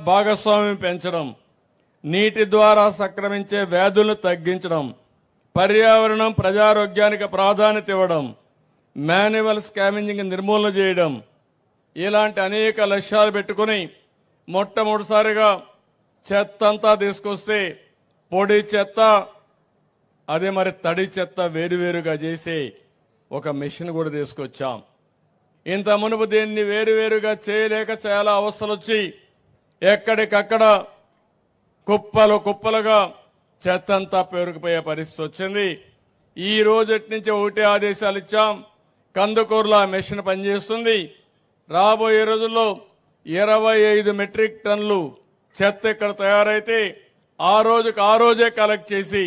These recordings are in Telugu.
భాగస్వామ్యం పెంచడం, నీటి ద్వారా సంక్రమించే వ్యాధులను తగ్గించడం, పర్యావరణం ప్రజారోగ్యానికి ప్రాధాన్యత ఇవ్వడం, మాన్యువల్ స్కావెంజింగ్ నిర్మూలన చేయడం, ఇలాంటి అనేక లక్ష్యాలు పెట్టుకుని మొట్టమొదటిసారిగా చెత్త అంతా తీసుకొస్తే పొడి చెత్త అదే మరి తడి చెత్త వేరువేరుగా చేసి ఒక మెషిన్ కూడా తీసుకొచ్చాం. ఇంత మునుపు దీన్ని వేరువేరుగా చేయలేక చాలా అవస్థలు వచ్చి ఎక్కడికక్కడ కుప్పలు కుప్పలుగా చెత్త అంతా పేరుకుపోయే పరిస్థితి వచ్చింది. ఈ రోజటి నుంచి ఒకటే ఆదేశాలు ఇచ్చాం. కందుకూరులో ఆ మెషిన్ పనిచేస్తుంది. రాబోయే రోజుల్లో 25 మెట్రిక్ టన్నులు చెత్త ఇక్కడ తయారైతే ఆ రోజే కలెక్ట్ చేసి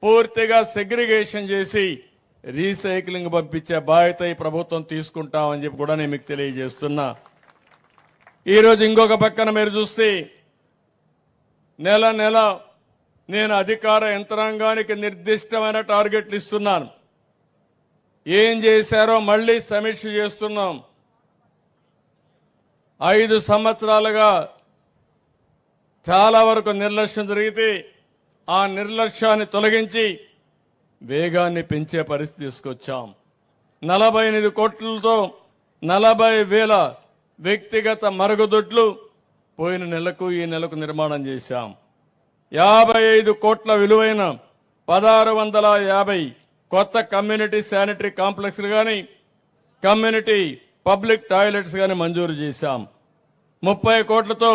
పూర్తిగా సెగ్రిగేషన్ చేసి రీసైక్లింగ్ పంపించే బాధ్యత ఈ ప్రభుత్వం తీసుకుంటామని చెప్పి కూడా నేను మీకు తెలియజేస్తున్నా. ఈరోజు ఇంకొక పక్కన మీరు చూస్తే నెల నెల నేను అధికార యంత్రాంగానికి నిర్దిష్టమైన టార్గెట్లు ఇస్తున్నాను. ఏం చేశారో మళ్లీ సమీక్ష చేస్తున్నాం. 5 సంవత్సరాలుగా చాలా వరకు నిర్లక్ష్యం జరిగితే ఆ నిర్లక్ష్యాన్ని తొలగించి వేగాన్ని పెంచే పరిస్థితి తీసుకొచ్చాం. 48 కోట్లతో 40,000 వ్యక్తిగత మరుగుదొడ్లు పోయిన నెలకు ఈ నెలకు నిర్మాణం చేశాం. 55 కోట్ల విలువైన 1650 కొత్త కమ్యూనిటీ శానిటరీ కాంప్లెక్స్లు కానీ కమ్యూనిటీ పబ్లిక్ టాయిలెట్స్ కానీ మంజూరు చేశాం. 30 కోట్లతో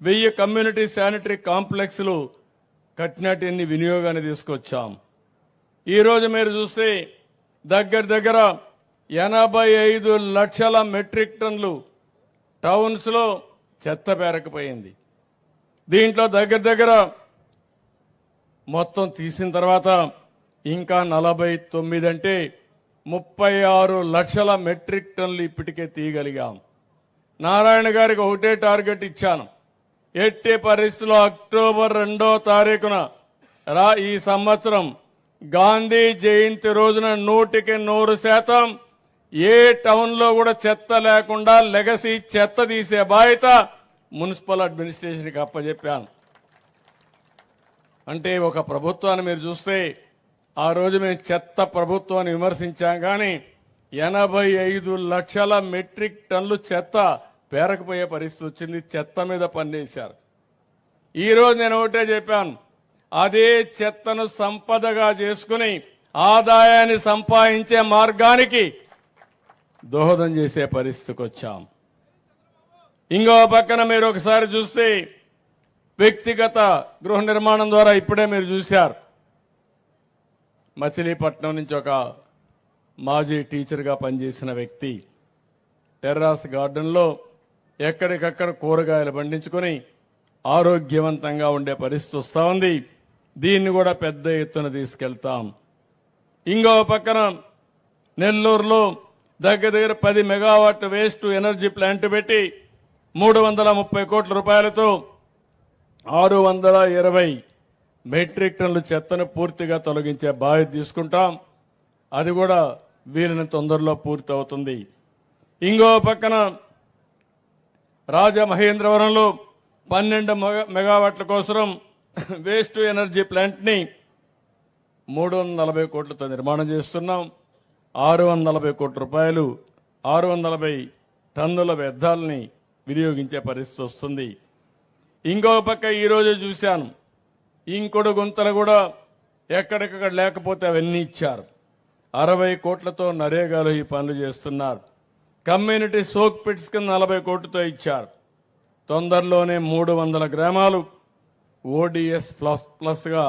1000 కమ్యూనిటీ శానిటరీ కాంప్లెక్స్లు కట్టినటిని వినియోగాన్ని తీసుకొచ్చాం. ఈరోజు మీరు చూస్తే దగ్గర 85 లక్షల మెట్రిక్ టన్నులు టౌన్స్ లో చెత్త పేరకపోయింది. దీంట్లో దగ్గర మొత్తం తీసిన తర్వాత ఇంకా 49 అంటే 36 లక్షల మెట్రిక్ టన్నులు ఇప్పటికే తీయగలిగాం. నారాయణ గారికి ఒకటే టార్గెట్ ఇచ్చాను. ఎట్టి పరిస్థితుల్లో అక్టోబర్ 2వ తారీఖున ఈ సంవత్సరం గాంధీ జయంతి రోజున 100% ఏ టౌన్ లో కూడా చెత్త లేకుండా లెగసీ చెత్త తీసే బాధ్యత మున్సిపల్ అడ్మినిస్ట్రేషన్కి అప్పచెప్పాను. అంటే ఒక ప్రభుత్వాన్ని మీరు చూస్తే ఆ రోజు మేము చెత్త ప్రభుత్వాన్ని విమర్శించాం కానీ 85 లక్షల మెట్రిక్ టన్నులు చెత్త పేరకపోయే పరిస్థితి వచ్చింది. చెత్త మీద పన్నేశారు. ఈరోజు నేను ఒకటే చెప్పాను, అదే చెత్తను సంపదగా చేసుకుని ఆదాయాన్ని సంపాదించే మార్గానికి దోహదం చేసే పరిస్థితికి వచ్చాం. ఇంకో పక్కన మీరు ఒకసారి చూస్తే వ్యక్తిగత గృహ నిర్మాణం ద్వారా ఇప్పుడే మీరు చూశారు. మచిలీపట్నం నుంచి ఒక మాజీ టీచర్గా పనిచేసిన వ్యక్తి టెర్రాస్ గార్డెన్లో ఎక్కడికక్కడ కూరగాయలు పండించుకొని ఆరోగ్యవంతంగా ఉండే పరిస్థితి వస్తూ ఉంది. దీన్ని కూడా పెద్ద ఎత్తున తీసుకెళ్తాం. ఇంకో పక్కన నెల్లూరులో దగ్గర 10 మెగావాట్ వేస్ట్ ఎనర్జీ ప్లాంట్ పెట్టి 330 కోట్ల రూపాయలతో 620 మెట్రిక్ టన్నుల చెత్తను పూర్తిగా తొలగించే బాధ్యత తీసుకుంటాం. అది కూడా వీరిని తొందరలో పూర్తి అవుతుంది. ఇంకో పక్కన రాజమహేంద్రవరంలో 12 మెగావాట్ల కోసం వేస్ట్ ఎనర్జీ ప్లాంట్ ని 340 కోట్లతో నిర్మాణం చేస్తున్నాం. 640 కోట్ల రూపాయలు 640 టన్నుల వ్యర్థాలని వినియోగించే పరిస్థితి వస్తుంది. ఇంకో పక్క ఈరోజు చూశాను, ఇంకొడు గుంతలు కూడా ఎక్కడికక్కడ లేకపోతే అవన్నీ ఇచ్చారు. 60 కోట్లతో నరేగాలో ఈ పనులు చేస్తున్నారు. కమ్యూనిటీ సోక్ పిట్స్ కింద 40 కోట్లతో ఇచ్చారు. తొందరలోనే 300 గ్రామాలు ఓడిఎస్ ప్లస్ గా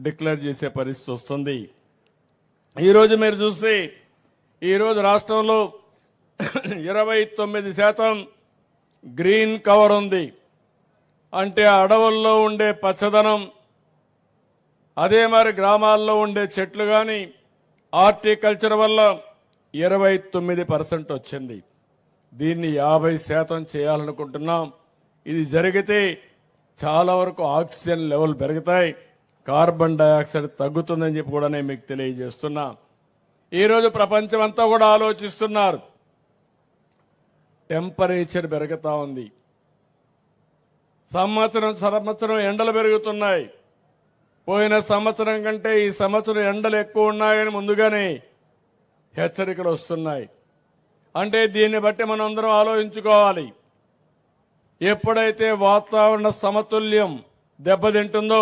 డిక్లేర్ చేసే పరిస్థితి వస్తుంది. ఈరోజు మీరు చూస్తే ఈరోజు రాష్ట్రంలో 29% గ్రీన్ కవర్ ఉంది. అంటే అడవుల్లో ఉండే పచ్చదనం, అదే మరి గ్రామాల్లో ఉండే చెట్లు కానీ హార్టికల్చర్ వల్ల 29% వచ్చింది. దీన్ని 50% చేయాలనుకుంటున్నాం. ఇది జరిగితే చాలా వరకు ఆక్సిజన్ లెవెల్ పెరుగుతాయి, కార్బన్ డయాక్సైడ్ తగ్గుతుందని చెప్పి కూడా నేను మీకు తెలియజేస్తున్నా. ఈరోజు ప్రపంచం అంతా కూడా ఆలోచిస్తున్నారు. టెంపరేచర్ పెరుగుతా ఉంది. సంవత్సరం ఎండలు పెరుగుతున్నాయి. పోయిన సంవత్సరం కంటే ఈ సంవత్సరం ఎండలు ఎక్కువ ఉన్నాయని ముందుగానే హెచ్చరికలు వస్తున్నాయి. అంటే దీన్ని బట్టి మనం అందరం ఆలోచించుకోవాలి. ఎప్పుడైతే వాతావరణ సమతుల్యం దెబ్బతింటుందో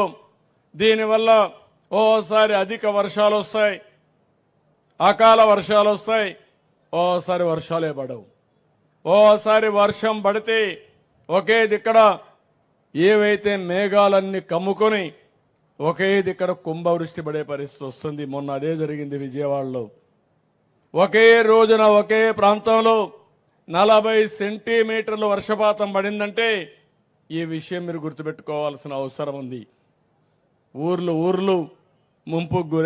దీనివల్ల ఓసారి అధిక వర్షాలు వస్తాయి, అకాల వర్షాలు వస్తాయి, ఓసారి వర్షాలే పడవు. ఓసారి వర్షం పడితే ఒకే దిక్కడ ఏవైతే మేఘాలన్నీ కమ్ముకొని ఒకే దిక్కడ కుంభవృష్టి పడే పరిస్థితి వస్తుంది. మొన్న అదే జరిగింది విజయవాడలో. ఒకే రోజున ఒకే ప్రాంతంలో 40 సెంటీమీటర్లు వర్షపాతం పడిందంటే ఈ విషయం మీరు గుర్తుపెట్టుకోవాల్సిన అవసరం ఉంది. ఊర్లు ముంపుకు గురే